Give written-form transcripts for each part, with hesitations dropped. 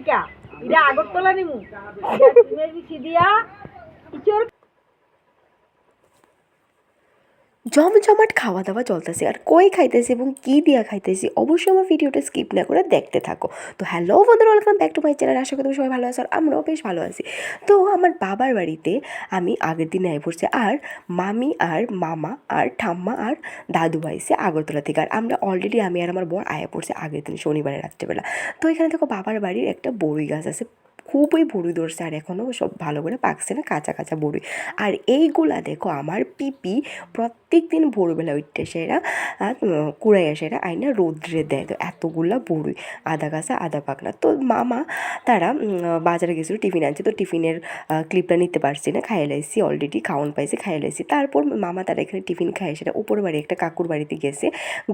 টিকা এটা আগরতলা নিমু এটা বিছি দিয়া ইচোর জমজমাট খাওয়া দাওয়া চলতেছে আর কই খাইতেছি এবং কী দিয়া খাইতেছি অবশ্যই আমার ভিডিওটা স্কিপ না করে দেখতে থাকো। তো হ্যালো বন্ধুরা, welcome back to my channel. আশা করি তুমি সবাই ভালো আছো আর আমরাও বেশ ভালো আছি। তো আমার বাবার বাড়িতে আমি আগের দিনে আয় পড়ছি আর মামি আর মামা আর ঠাম্মা আর দাদু আইছে আগরতলা থেকে। আর আমরা অলরেডি আমি আর আমার বর আয়া পড়ছে আগের দিন শনিবারের রাত্রেবেলা। তো এখানে দেখো বাবার বাড়ির একটা বড়ই গাছ আছে, খুবই বড়ি ধরছে আর এখনও সব ভালো করে পাকছে না, কাঁচা কাঁচা বড়ি। আর এইগুলা দেখো আমার পিপি প্রত্যেক দিন ভোরবেলা উঠতে সেরা কুড়াইয়া সেরা আইনা রোদ্রে দেয়। তো এতগুলা বড়ি, আধা কাঁচা আধা পাকনা। তো মামা তারা বাজারে গেছিলো, টিফিন আনছে। তো টিফিনের ক্লিপটা নিতে পারছি না, খাইয়ে লাইছি, অলরেডি খাওয়ান পাইছি, খাইয়ে লাইছি। তারপর মামা তারা এখানে টিফিন খায় সেটা উপর বাড়ি একটা কাকুর বাড়িতে গেছে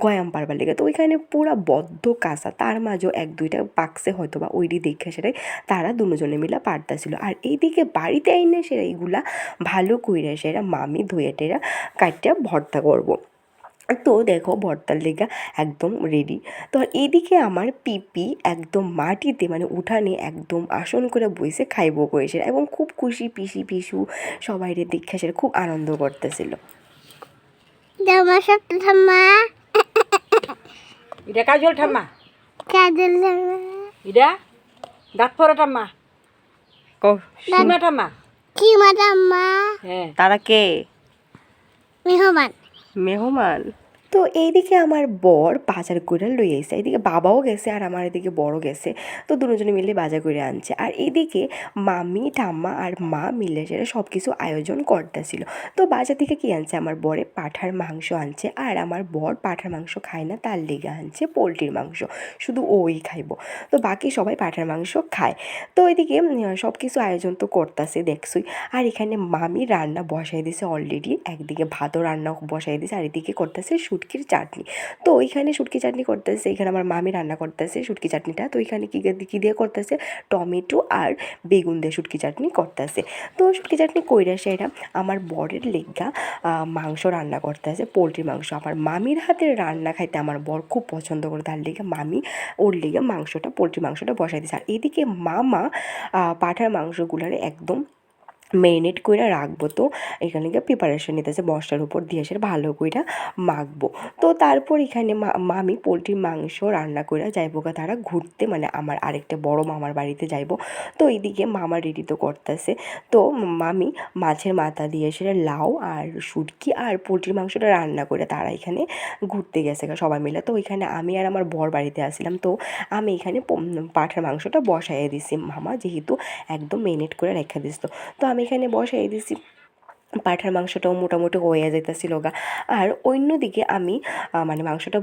গয়াম পারবার লেগে। তো ওইখানে পুরা বদ্ধ কাঁচা, তার মাঝেও এক দুইটা পাকছে হয়তো বা ওইটি দেখে সেটাই তারা দুজনে মিলে পারতাছিল। আর এইদিকে বাড়িতে আইনে সেরা এইগুলা ভালো কইরা সেরা মামি ধুয়ে টেরা কাটটা ভর্তা করব। তো দেখো ভর্তার লেগা একদম রেডি। তো এইদিকে আমার পিপি একদম মাটিতে মানে উঠানে একদম আসন করে বসে খাইবো করেছে এবং খুব খুশি, পিসি পিসু সবাই রে দেখে সে খুব আনন্দ করতেছিল। ঠাম্মা এটা কাজল ঠাম্মা এটা দাঁত পরা ঠাম্মা সীমা ঠাম্মা হ্যাঁ, তারা কে? মেহমান মেহমান। তো এইদিকে আমার বর বাজার করে লই আইছে, এইদিকে বাবাও গেছে আর আমার এদিকে বড় গেছে। তো দুজনে মিলে বাজার করে আনছে। আর এইদিকে মামি ঠাম্মা আর মা মিলে সেটা সব কিছু আয়োজন করতেছিল। তো বাজার থেকে কি আনছে, আমার বরে পাঁঠার মাংস আনছে। আর আমার বর পাঁঠার মাংস খায় না, তার লেগে আনছে পোলট্রির মাংস, শুধু ওই খাইব। তো বাকি সবাই পাঁঠার মাংস খায়। তো এদিকে সব কিছু আয়োজন তো করতেছে দেখছই। আর এখানে মামি রান্না বসাই দিছে অলরেডি, একদিকে ভাতও রান্না বসাই দিছে আর এদিকে করতেছে শুটকির চাটনি। তো ওইখানে শুটকি চাটনি করতেছে, এখানে আমার মামি রান্না করতেছে শুটকি চাটনিটা। তো ওইখানে কী দিয়ে করতেছে, টমেটো আর বেগুন দিয়ে শুটকি চাটনি করতেছে। তো শুটকি চাটনি কইরা সেটা আমার বরের লেগা মাংস রান্না করতেছে, পোলট্রির মাংস। আমার মামির হাতের রান্না খাইতে আমার বর খুব পছন্দ করে, তার লেগে মামি ওর লেগে মাংসটা, পোলট্রির মাংসটা বসাই দিচ্ছে। আর এদিকে মামা পাঁঠার মাংসগুলারে একদম মেরিনেট করে রাখবো। তো এখানে গিয়ে প্রিপারেশন নিতেছে, বস্তার উপর দিয়ে এসে ভালো করে মাখবো। তো তারপর এখানে মামি পোলট্রির মাংস রান্না করে যাইবো গা তারা ঘুরতে, মানে আমার আরেকটা বড় মামার বাড়িতে যাইবো। তো এইদিকে মামা রেডি তো করতেছে। তো মামি মাছের মাথা দিয়ে এসে লাউ আর শুটকি আর পোলট্রির মাংসটা রান্না করে তারা এখানে ঘুরতে গেছে সবাই মিলে। তো ওইখানে আমি আর আমার বর বাড়িতে আসছিলাম। তো আমি এখানে পাঁঠার মাংসটা বসাইয়ে দিছি, মামা যেহেতু একদম মেরিনেট করে রেখে দিস। তো আমি এখানে বসাই দিছি, পাঁঠার মাংসটাও মোটামুটি হয়ে যাইতেছিল গা। আর অন্যদিকে আমি মানে মাংসটা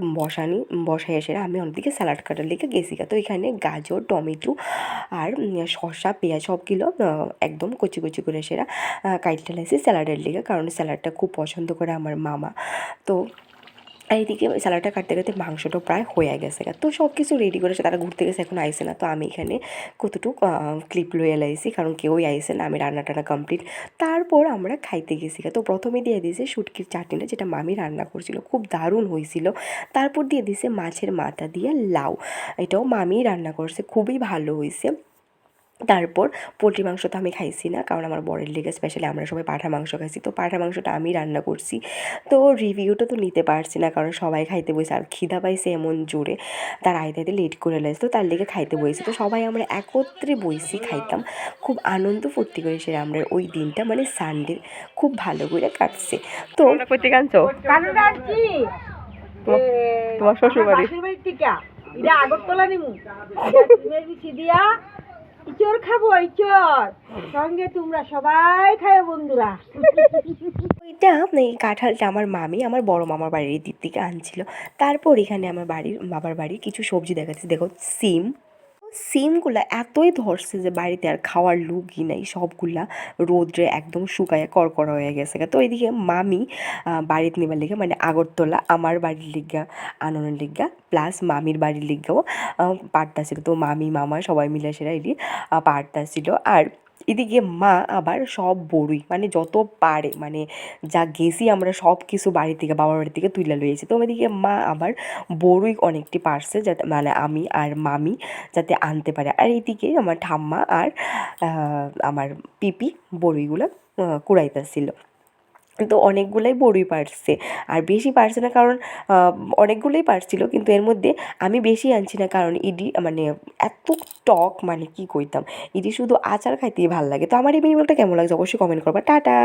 বসাই এসে আমি অন্যদিকে স্যালাড কাটার লিগে গেছি গা। তো এখানে গাজর, টমেটো আর শসা, পেঁয়াজ সবগুলো একদম কচি কচি করে সেরা কাইটটা লাইছি স্যালাডের লিগে, কারণ স্যালাডটা খুব পছন্দ করে আমার মামা। তো এইদিকে স্যালাডটা কাটতে কাটতে মাংসটাও প্রায় হয়ে গেছে। তো সব কিছু রেডি করেছে, তারা ঘুরতে গেছে, এখন আইসে না। তো আমি এখানে কতটুকু ক্লিপ লইয়া লাইছি, কারণ কেউই আইসে না, আমি রান্না টান্না কমপ্লিট। তারপর আমরা খাইতে গেছি। তো প্রথমে দিয়ে দিয়েছে শুটকির চাটনিটা, যেটা মামি রান্না করছিল, খুব দারুণ হয়েছিল। তারপর দিয়ে দিয়েছে মাছের মাথা দিয়ে লাউ, এটাও মামি রান্না করছে, খুবই ভালো হয়েছে। তারপর পোলট্রি মাংস তো আমি খাইছি না, কারণ আমার বরের লেগে স্পেশালি আমরা সবাই পাঁঠার মাংস খাইছি। তো পাঁঠার মাংসটা আমি রান্না করছি। তো রিভিউটা তো নিতে পারছি না, কারণ সবাই খাইতে বসে আর খিদা পাইছে এমন জোরে, তার আইতে আইতে লেট করে লাগছে। তো তার লেগে খাইতে বসেছি। তো সবাই আমরা একত্রে বসি খাইতাম, খুব আনন্দ ফুর্তি করে সেটা আমরা ওই দিনটা মানে সানডে খুব ভালো করে কাটছে। তো কইতে কানছো তোমার শ্বশুর বাড়ি টিকা এটা আগরতলা নিমু বিছি দিয়া ইচোর খাবো, ইচোর সঙ্গে তোমরা সবাই খায় বন্ধুরা। ওইটা এই কাঁঠালটা আমার মামি আমার বড় মামার বাড়ির দিক থেকে আনছিল। তারপর এখানে আমার বাবার বাড়ির কিছু সবজি দেখাচ্ছে, দেখো সিমগুলা এতই ধরছে যে বাড়িতে আর খাওয়ার লুকই নাই, সবগুলা রোদ্রে একদম শুকায় করকরা হয়ে গেছে। তো এইদিকে মামি বাড়িতে নেবার লিগা মানে আগরতলা আমার বাড়ির লিগা আননের লিগা প্লাস মামির বাড়ির লিগাও পাড়তা ছিল। তো মামি মামা সবাই মিলে সেটা এটি পাড়তা ছিল। আর এদিকে মা আবার সব বড়ুই মানে যত পারে মানে যা গেছি আমরা সব কিছু বাড়ি থেকে বাবার বাড়ি থেকে তুলে লইয়েছি। তো এদিকে মা আবার বড়ুই অনেকটি পারছে যাতে মানে আমি আর মামি যাতে আনতে পারে। আর এইদিকে আমার ঠাম্মা আর আমার পিপি বড়ুইগুলো কুড়াইতেছিল। তো অনেকগুলাই বড়ুই পারছে, আর বেশি পারছে না কারণ অনেকগুলোই পারছিল, কিন্তু এর মধ্যে আমি বেশি আনছি না কারণ ইডি মানে এত টক মানে কি কইতাম, ইডি শুধু আচার খাইতেই ভাল লাগে। তো আমার এই ভিডিওটা কেমন লাগছে অবশ্যই কমেন্ট করবা। টাটা।